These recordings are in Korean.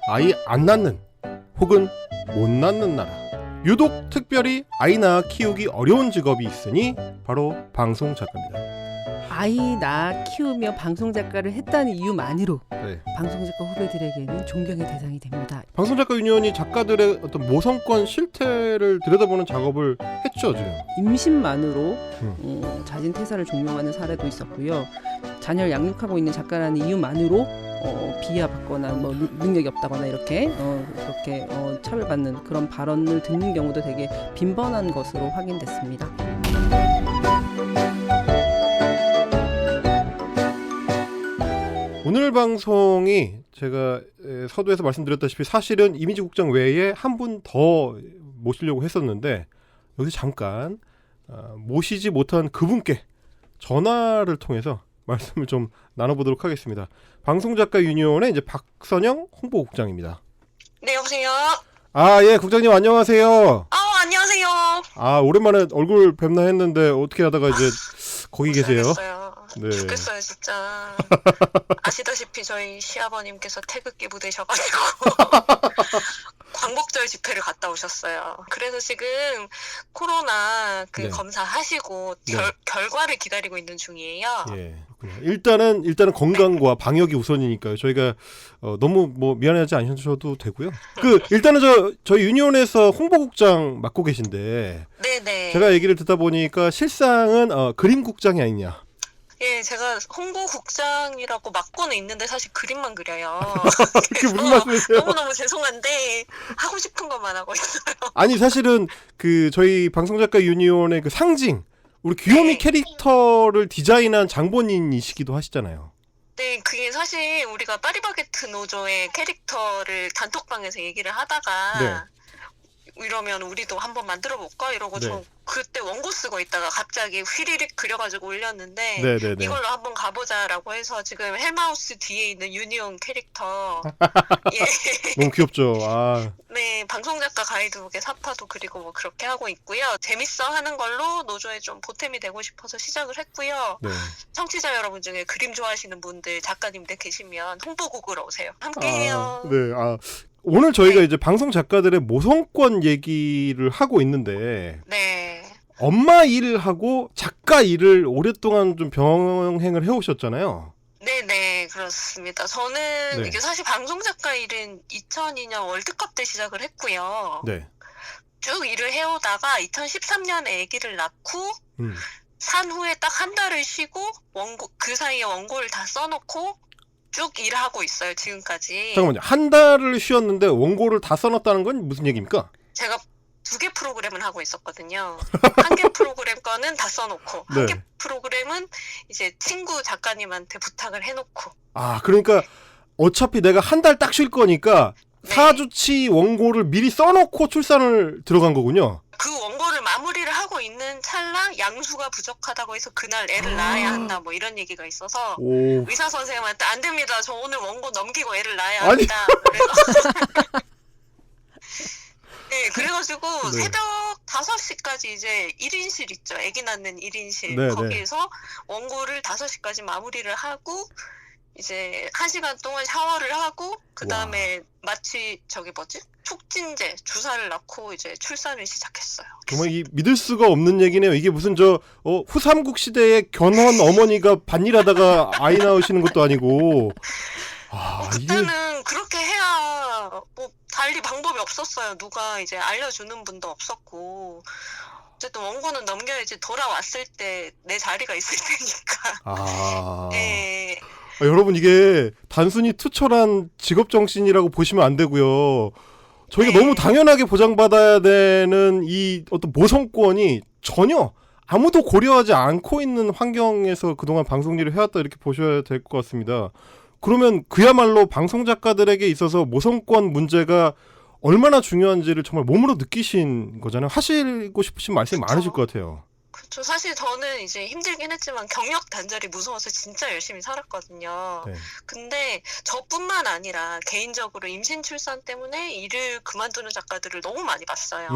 아이 안 낳는 혹은 못 낳는 나라. 유독 특별히 아이 낳아 키우기 어려운 직업이 있으니 바로 방송 작가입니다. 아이 낳아 키우며 방송작가를 했다는 이유만으로 네. 방송작가 후배들에게는 존경의 대상이 됩니다. 방송작가 유니온이 작가들의 어떤 모성권 실태를 들여다보는 작업을 했죠 지금. 임신만으로 자진 퇴사를 종용하는 사례도 있었고요. 자녀를 양육하고 있는 작가라는 이유만으로 비하받거나 뭐 능력이 없다거나 이렇게 그렇게 차별받는 그런 발언을 듣는 경우도 되게 빈번한 것으로 확인됐습니다. 오늘 방송이 제가 서두에서 말씀드렸다시피 사실은 이미지 국장 외에 한 분 더 모시려고 했었는데 여기서 잠깐 모시지 못한 그분께 전화를 통해서 말씀을 좀 나눠보도록 하겠습니다. 방송작가 유니온의 이제 박선영 홍보국장입니다. 네, 여보세요? 아, 예, 국장님 안녕하세요. 안녕하세요. 아, 오랜만에 얼굴 뵙나 했는데 어떻게 하다가 이제 거기 계세요? 네. 죽겠어요, 진짜. 아시다시피 저희 시아버님께서 태극기 부대셔가지고 광복절 집회를 갔다 오셨어요. 그래서 지금 코로나 네. 검사하시고 네. 결과를 기다리고 있는 중이에요. 예, 그렇군요. 일단은 건강과 방역이 우선이니까요. 저희가 너무 뭐 미안하지 않으셔도 되고요. 일단은 저희 유니온에서 홍보국장 맡고 계신데 네네. 제가 얘기를 듣다 보니까 실상은 그림국장이 아니냐. 예, 제가 홍보국장이라고 맡고는 있는데 사실 그림만 그려요. 그게 무슨 말씀이세요? 너무너무 죄송한데 하고 싶은 것만 하고 있어요. 아니 사실은 저희 방송작가 유니온의 그 상징 우리 귀요미 네. 캐릭터를 디자인한 장본인이시기도 하시잖아요. 네, 그게 사실 우리가 파리바게트 노조의 캐릭터를 단톡방에서 얘기를 하다가 이러면 우리도 한번 만들어 볼까 이러고 네. 저 그때 원고 쓰고 있다가 갑자기 휘리릭 그려가지고 올렸는데 네네네. 이걸로 한번 가보자라고 해서 지금 헬마우스 뒤에 있는 유니온 캐릭터 예. 너무 귀엽죠. 아, 네, 방송작가 가이드북에 사파도 그리고 뭐 그렇게 하고 있고요. 재밌어 하는 걸로 노조에 좀 보탬이 되고 싶어서 시작을 했고요. 네. 청취자 여러분 중에 그림 좋아하시는 분들, 작가님들 계시면 홍보국으로 오세요. 함께해요. 네. 오늘 저희가 이제 방송 작가들의 모성권 얘기를 하고 있는데 네. 엄마 일을 하고 작가 일을 오랫동안 좀 병행을 해오셨잖아요. 네네, 그렇습니다. 저는 네. 이게 사실 방송작가 일은 2002년 월드컵 때 시작을 했고요. 네. 쭉 일을 해오다가 2013년에 아기를 낳고 산 후에 딱 한 달을 쉬고 그 사이에 원고를 다 써놓고 쭉 일하고 있어요, 지금까지. 잠깐만요. 한 달을 쉬었는데 원고를 다 써놨다는 건 무슨 얘기입니까? 제가 2개 프로그램을 하고 있었거든요. 한 개 프로그램 거는 다 써놓고 한 개 프로그램은 이제 친구 작가님한테 부탁을 해놓고. 아, 그러니까 어차피 내가 한 달 딱 쉴 거니까 네. 4주치 원고를 미리 써놓고 출산을 들어간 거군요. 그 원고를 마무리를 하고 있는 찰나 양수가 부족하다고 해서 그날 애를 낳아야 한다 뭐 이런 얘기가 있어서 오. 의사 선생님한테 안 됩니다. 저 오늘 원고 넘기고 애를 낳아야 아니. 합니다. 그래서 네, 그래가지고 네. 새벽 5시까지 이제 1인실 있죠. 아기 낳는 1인실. 네, 거기에서 원고를 5시까지 마무리를 하고 이제 1시간 동안 샤워를 하고 그 다음에 마치 촉진제 주사를 낳고 이제 출산을 시작했어요. 정말 이 믿을 수가 없는 얘기네요. 이게 무슨 후삼국 시대의 견훤 어머니가 밭일하다가 아이 낳으시는 것도 아니고. 그때는 그렇게 해야 뭐 달리 방법이 없었어요. 누가 이제 알려주는 분도 없었고. 어쨌든 원고는 넘겨야지 돌아왔을 때 내 자리가 있을 테니까. 네. 여러분 이게 단순히 투철한 직업 정신이라고 보시면 안 되고요. 저희가 너무 당연하게 보장받아야 되는 이 어떤 모성권이 전혀 아무도 고려하지 않고 있는 환경에서 그동안 방송 일을 해왔다 이렇게 보셔야 될 것 같습니다. 그러면 그야말로 방송 작가들에게 있어서 모성권 문제가 얼마나 중요한지를 정말 몸으로 느끼신 거잖아요. 하시고 싶으신 말씀이 많으실 것 같아요. 그렇죠. 사실 저는 이제 힘들긴 했지만 경력 단절이 무서워서 진짜 열심히 살았거든요. 네. 근데 저뿐만 아니라 개인적으로 임신 출산 때문에 일을 그만두는 작가들을 너무 많이 봤어요.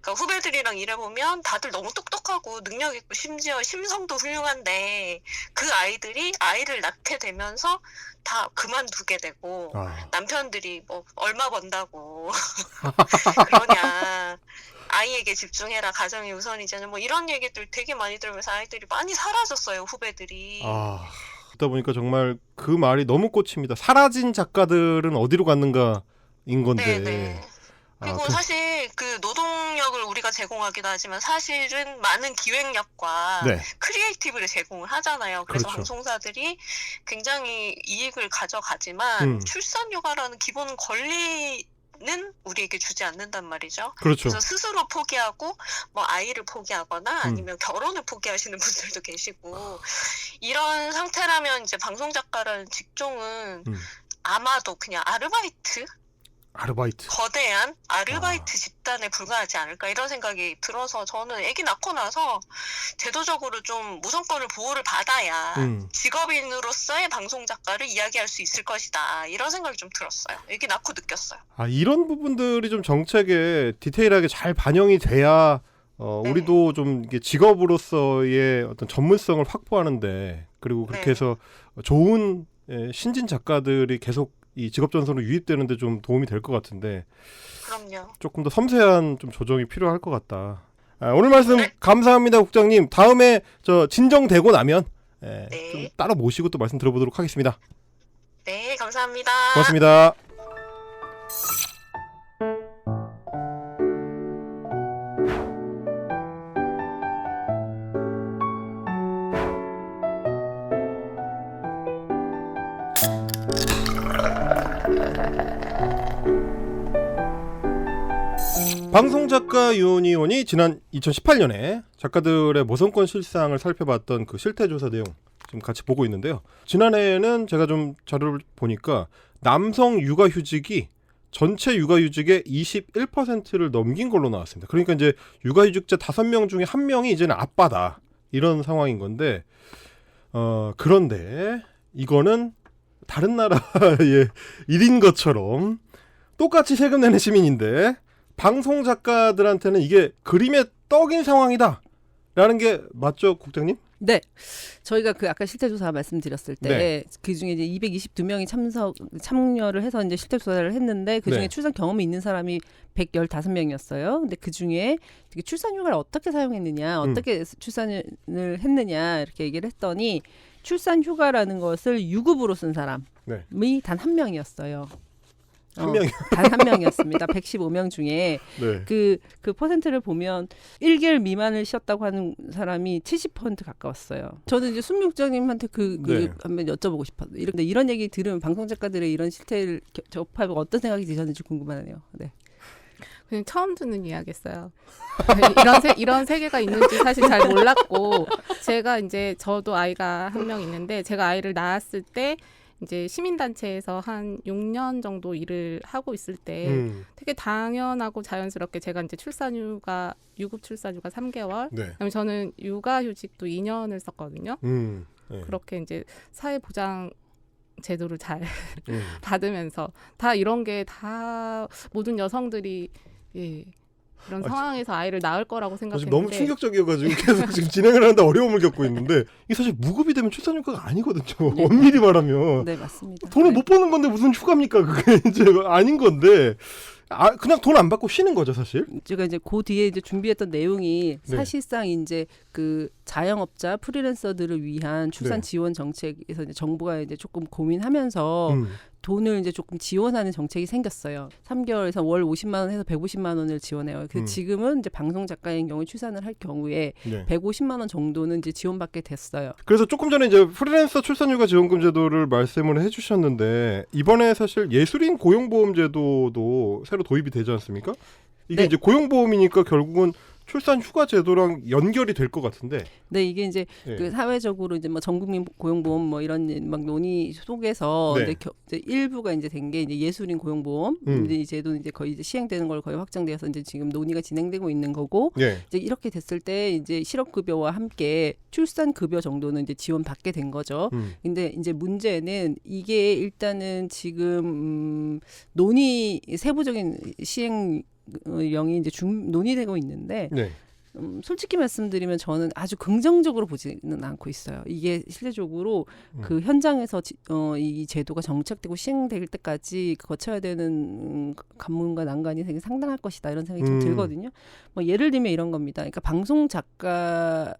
그러니까 후배들이랑 일해보면 다들 너무 똑똑하고 능력 있고 심지어 심성도 훌륭한데 그 아이들이 아이를 낳게 되면서 다 그만두게 되고 남편들이 뭐 얼마 번다고 그러냐 아이에게 집중해라 가정이 우선이잖아 뭐 이런 얘기들 되게 많이 들으면서 아이들이 많이 사라졌어요 후배들이. 그러다 보니까 정말 그 말이 너무 꽂힙니다. 사라진 작가들은 어디로 갔는가인 건데. 네네. 그리고 사실 그 노동력을 우리가 제공하기도 하지만 사실은 많은 기획력과 네. 크리에이티브를 제공을 하잖아요. 그래서 그렇죠. 방송사들이 굉장히 이익을 가져가지만 출산휴가라는 기본 권리는 우리에게 주지 않는단 말이죠. 그렇죠. 그래서 스스로 포기하고 뭐 아이를 포기하거나 아니면 결혼을 포기하시는 분들도 계시고 이런 상태라면 이제 방송작가라는 직종은 아마도 그냥 아르바이트? 거대한 아르바이트 집단에 불과하지 않을까 이런 생각이 들어서 저는 아기 낳고 나서 제도적으로 좀 무선권을 보호를 받아야 직업인으로서의 방송작가를 이야기할 수 있을 것이다 이런 생각이 좀 들었어요. 아기 낳고 느꼈어요. 이런 부분들이 좀 정책에 디테일하게 잘 반영이 돼야 우리도 좀 이게 직업으로서의 어떤 전문성을 확보하는데 그리고 그렇게 해서 좋은 신진 작가들이 계속 이 직업 전선으로 유입되는데 좀 도움이 될 것 같은데. 그럼요. 조금 더 섬세한 좀 조정이 필요할 것 같다. 오늘 말씀 감사합니다, 국장님. 다음에 저 진정되고 나면 좀 따로 모시고 또 말씀 들어보도록 하겠습니다. 네, 감사합니다. 고맙습니다. 방송작가위원회원이 지난 2018년에 작가들의 모선권 실상을 살펴봤던 그 실태조사 내용 지금 같이 보고 있는데요. 지난해에는 제가 좀 자료를 보니까 남성 육아휴직이 전체 육아휴직의 21%를 넘긴 걸로 나왔습니다. 그러니까 이제 육아휴직자 5명 중에 1명이 이제는 아빠다 이런 상황인 건데 그런데 이거는 다른 나라의 일인 것처럼 똑같이 세금 내는 시민인데 방송 작가들한테는 이게 그림의 떡인 상황이다 라는 게 맞죠, 국장님? 네. 저희가 그 아까 실태조사 말씀드렸을 때 그중에 이제 222명이 참여를 해서 이제 실태조사를 했는데 그중에 출산 경험이 있는 사람이 115명이었어요. 근데 그중에 출산휴가를 어떻게 사용했느냐, 어떻게 출산을 했느냐 이렇게 얘기를 했더니 출산휴가라는 것을 유급으로 쓴 사람이 단 1명이었어요. 한 명이 단 1명이었습니다. 115명 중에 그 퍼센트를 보면 1개월 미만을 쉬었다고 하는 사람이 70% 가까웠어요. 저는 이제 순미 국장님한테 한번 여쭤보고 싶어요. 이런 얘기 들으면 방송 작가들의 이런 실태를 접하고 어떤 생각이 드셨는지 궁금하네요. 네. 그냥 처음 듣는 이야기였어요. 이런 세계가 있는지 사실 잘 몰랐고 제가 이제 저도 아이가 1명 있는데 제가 아이를 낳았을 때 이제 시민단체에서 한 6년 정도 일을 하고 있을 때 되게 당연하고 자연스럽게 제가 이제 유급 출산휴가 3개월 그다음에 저는 육아휴직도 2년을 썼거든요. 그렇게 이제 사회보장 제도를 잘 받으면서 다 이런 게 다 모든 여성들이 이런 상황에서 아이를 낳을 거라고 생각했는데 너무 충격적이어가지고 계속 지금 진행을 하는데 어려움을 겪고 있는데 이게 사실 무급이 되면 출산휴가가 아니거든요. 엄밀히 말하면. 네, 맞습니다. 돈을 못 버는 건데 무슨 휴가입니까? 그게 이제 아닌 건데 그냥 돈 안 받고 쉬는 거죠, 사실. 제가 이제 그 뒤에 이제 준비했던 내용이 사실상 이제 그 자영업자 프리랜서들을 위한 출산 지원 정책에서 이제 정부가 이제 조금 고민하면서 돈을 이제 조금 지원하는 정책이 생겼어요. 3개월에서 월 50만 원 해서 150만 원을 지원해요. 지금은 이제 방송 작가인 경우에 출산을 할 경우에 150만 원 정도는 이제 지원받게 됐어요. 그래서 조금 전에 이제 프리랜서 출산휴가 지원금 제도를 말씀을 해주셨는데 이번에 사실 예술인 고용보험 제도도 새로 도입이 되지 않습니까? 이게 이제 고용보험이니까 결국은 출산휴가 제도랑 연결이 될 것 같은데. 네, 이게 이제 그 사회적으로 이제 뭐 전국민 고용보험 뭐 이런 막 논의 속에서 이제 일부가 이제 된 게 이제 예술인 고용보험 이제 이 제도는 이제 거의 이제 시행되는 걸 거의 확정되어서 이제 지금 논의가 진행되고 있는 거고 이제 이렇게 됐을 때 이제 실업급여와 함께 출산급여 정도는 이제 지원받게 된 거죠. 근데 이제 문제는 이게 일단은 지금 논의 세부적인 시행 명이 이제 논의되고 있는데 네. 솔직히 말씀드리면 저는 아주 긍정적으로 보지는 않고 있어요. 이게 실제적으로 그 현장에서 이 제도가 정착되고 시행될 때까지 거쳐야 되는 관문과 난관이 되게 상당할 것이다 이런 생각이 좀 들거든요. 뭐 예를 들면 이런 겁니다. 그러니까 방송 작가가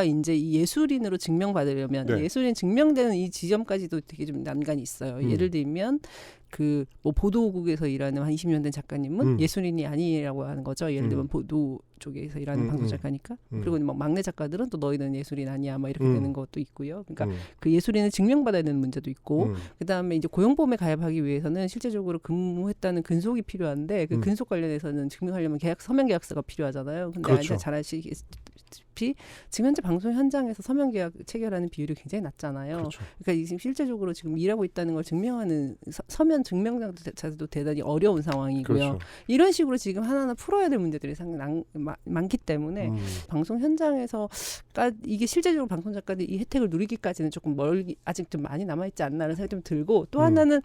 이제 이 예술인으로 증명받으려면 네. 예술인 증명되는 이 지점까지도 되게 좀 난관이 있어요. 예를 들면 그 뭐 보도국에서 일하는 한 20년 된 작가님은 예술인이 아니라고 하는 거죠. 예를 들면 보도 쪽에서 일하는 방송 작가니까. 그리고 뭐 막내 작가들은 또 너희는 예술인 아니야, 막 이렇게 되는 것도 있고요. 그러니까 그 예술인을 증명받아야 되는 문제도 있고, 그다음에 이제 고용보험에 가입하기 위해서는 실제적으로 근무했다는 근속이 필요한데 그 근속 관련해서는 증명하려면 서명 계약서가 필요하잖아요. 근데 그렇죠. 잘 아시다시피 지금 현재 방송 현장에서 서명 계약 체결하는 비율이 굉장히 낮잖아요. 그렇죠. 그러니까 지금 실제적으로 지금 일하고 있다는 걸 증명하는 서면 증명자도 대단히 어려운 상황이고요. 그렇죠. 이런 식으로 지금 하나하나 풀어야 될 문제들이 상당히 많기 때문에 방송 현장에서 이게 실제적으로 방송 작가들이 이 혜택을 누리기까지는 조금 아직 좀 많이 남아있지 않나라는 생각이 좀 들고 또 하나는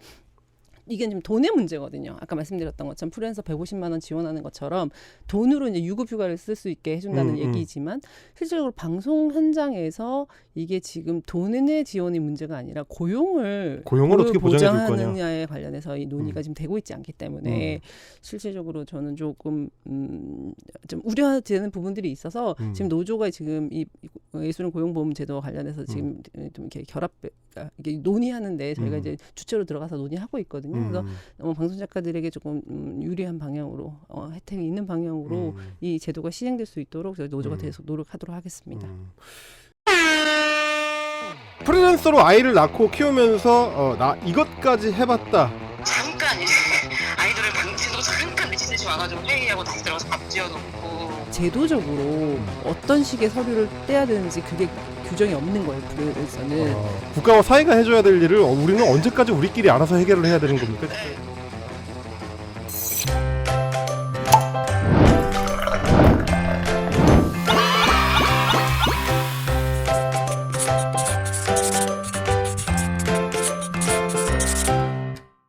이게 좀 돈의 문제거든요. 아까 말씀드렸던 것처럼 프리랜서 150만 원 지원하는 것처럼 돈으로 이제 유급휴가를 쓸 수 있게 해준다는 얘기지만 실질적으로 방송 현장에서 이게 지금 돈의 지원이 문제가 아니라 고용을 어떻게 보장해 줄 거냐. 보장하느냐에 관련해서 이 논의가 지금 되고 있지 않기 때문에 실질적으로 저는 조금 좀 우려되는 부분들이 있어서 지금 노조가 지금 이 예술인 고용보험 제도 관련해서 지금 좀 이렇게 이게 논의하는데 저희가 이제 주체로 들어가서 논의하고 있거든요. 그래서 방송 작가들에게 조금 유리한 방향으로 혜택이 있는 방향으로 이 제도가 시행될 수 있도록 저희 노조가 계속 노력하도록 하겠습니다. 프리랜서로 아이를 낳고 키우면서 나 이것까지 해봤다. 잠깐 이제 아이돌을 방치도 잠깐 며칠 와가지고 회의하고 다시 들어가서 밥 지어놓고. 제도적으로 어떤 식의 서류를 떼야 되는지 그게 규정이 없는 거예요. 프리랜서는. 국가와 사회가 해줘야 될 일을 우리는 언제까지 우리끼리 알아서 해결을 해야 되는 겁니까? 네.